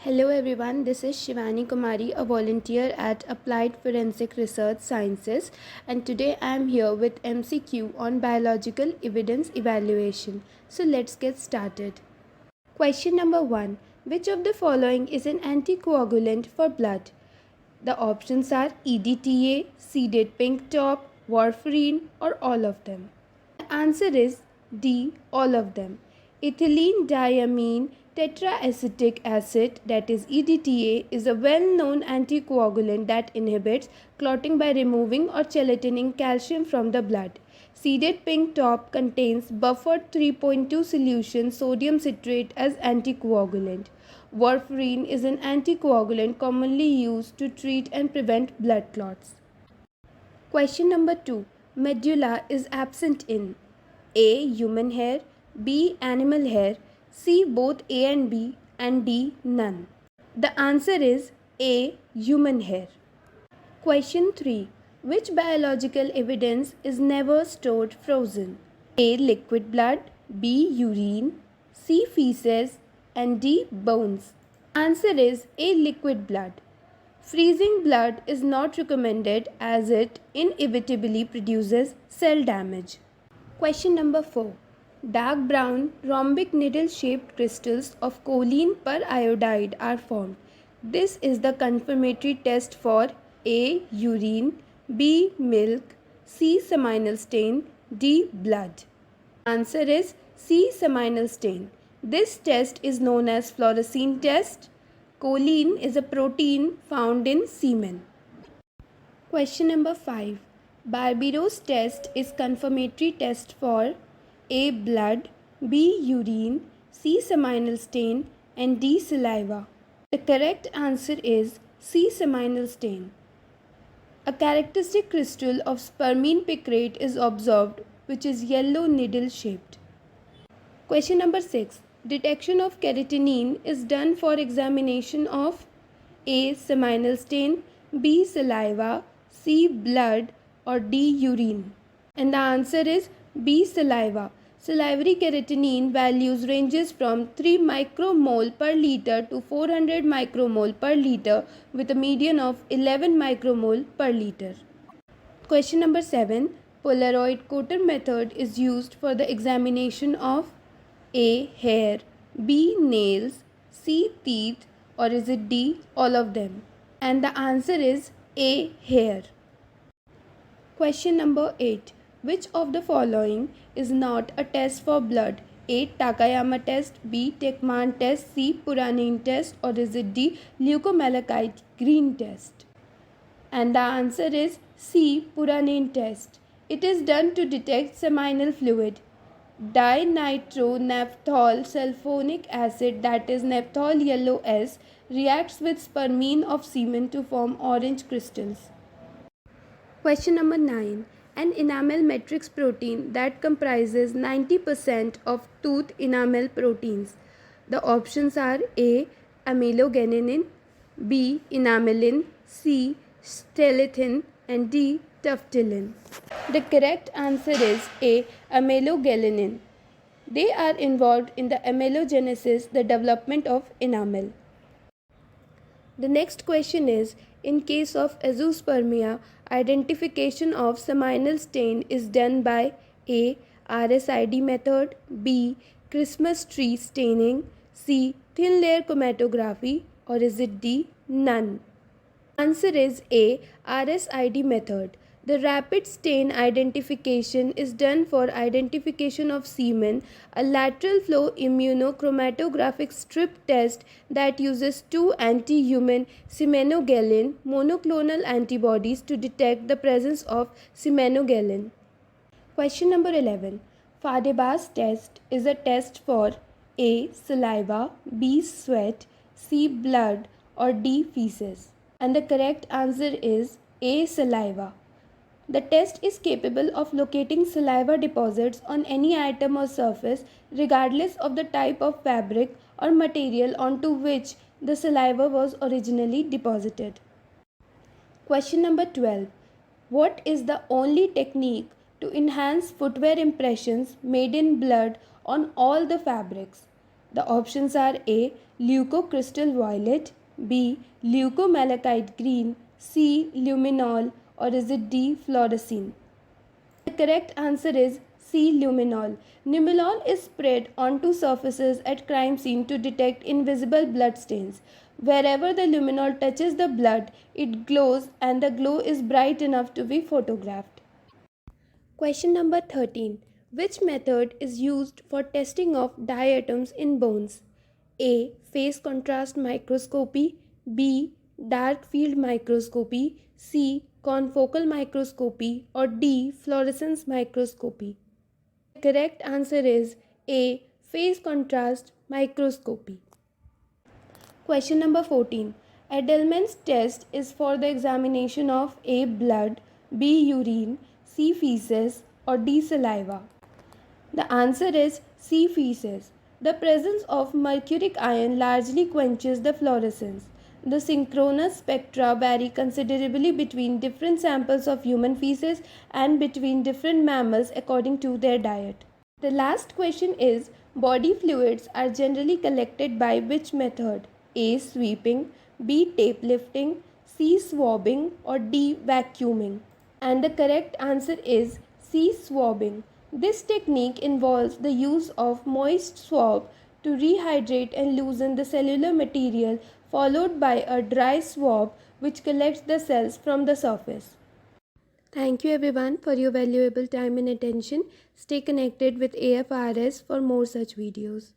Hello everyone, this is Shivani Kumari, a volunteer at Applied Forensic Research Sciences, and today I am here with MCQ on biological evidence evaluation. So let's get started. Question number 1. Which of the following is an anticoagulant for blood? The options are EDTA, seeded pink top, warfarin, or all of them. The answer is D, all of them. Ethylene diamine tetraacetic acid, that is EDTA, is a well-known anticoagulant that inhibits clotting by removing or gelating calcium from the blood. Seeded pink top contains buffered 3.2 solution sodium citrate as anticoagulant. Warfarin is an anticoagulant commonly used to treat and prevent blood clots. Question number 2. Medulla is absent in A. Human hair, B. Animal hair, C. Both A and B, and D. None. The answer is A. Human hair. Question 3. Which biological evidence is never stored frozen? A. Liquid blood, B. Urine, C. Feces, and D. Bones. Answer is A. Liquid blood. Freezing blood is not recommended as it inevitably produces cell damage. Question number 4. Dark brown rhombic needle-shaped crystals of choline periodide are formed. This is the confirmatory test for A. Urine, B. Milk, C. Seminal stain, D. Blood. Answer is C. Seminal stain. This test is known as fluorescein test. Choline is a protein found in semen. Question number 5. Barbados Test is confirmatory test for A. Blood, B. Urine, C. Seminal stain, and D. Saliva. The correct answer is C. Seminal stain. A characteristic crystal of spermine picrate is observed, which is yellow needle shaped. Question number 6. Detection of creatinine is done for examination of A. Seminal stain, B. Saliva, C. Blood, or D. Urine. And the answer is B. Saliva. Salivary creatinine values ranges from 3 micromole per liter to 400 micromole per liter with a median of 11 micromole per liter. Question number 7. Polaroid coater method is used for the examination of A. Hair, B. Nails, C. Teeth, or is it D. All of them? And the answer is A. Hair. Question number 8. Which of the following is not a test for blood? A. Takayama Test, B. Takayama Test, C. Puranin Test, or is it D. Leukomalachite green test? And the answer is C. Puranin Test. It is done to detect seminal fluid. Dinitronaphthol sulfonic acid, that is naphthol yellow S, reacts with spermine of semen to form orange crystals. Question number 9. An enamel matrix protein that comprises 90% of tooth enamel proteins. The options are A. Amelogenin, B. Enamelin, C. Stellithin, and D. Tuftilin. The correct answer is A. Amelogenin. They are involved in the amelogenesis, the development of enamel. The next question is, in case of azuspermia, identification of seminal stain is done by A. RSID method, B. Christmas tree staining, C. Thin layer chromatography, or is it D. None? Answer is A. RSID method. The rapid stain identification is done for identification of semen, a lateral flow immunochromatographic strip test that uses two anti-human semenogalin monoclonal antibodies to detect the presence of semenogalin. Question number 11. Fadibas test is a test for A. Saliva, B. Sweat, C. Blood, or D. Feces. And the correct answer is A. Saliva. The test is capable of locating saliva deposits on any item or surface regardless of the type of fabric or material onto which the saliva was originally deposited. Question number 12. What is the only technique to enhance footwear impressions made in blood on all the fabrics? The options are A. Leucocrystal violet, B. Leucomalachite green, C. Luminol, or is it D. Fluorescein? The correct answer is C. Luminol. Luminol is spread onto surfaces at crime scene to detect invisible blood stains. Wherever the luminol touches the blood, it glows and the glow is bright enough to be photographed. Question number 13. Which method is used for testing of diatoms in bones? A. Phase contrast microscopy, B. Dark field microscopy, C. Confocal microscopy, or D. Fluorescence microscopy. The correct answer is A. Phase contrast microscopy. Question number 14. Edelman's test is for the examination of A. Blood, B. Urine, C. Feces, or D. Saliva. The answer is C. Feces. The presence of mercuric ion largely quenches the fluorescence. The synchronous spectra vary considerably between different samples of human feces and between different mammals according to their diet. The last question is, body fluids are generally collected by which method? A. Sweeping, B. Tape lifting, C. Swabbing, or D. Vacuuming. And the correct answer is C. Swabbing. This technique involves the use of moist swab to rehydrate and loosen the cellular material, followed by a dry swab which collects the cells from the surface. Thank you everyone for your valuable time and attention. Stay connected with AFRS for more such videos.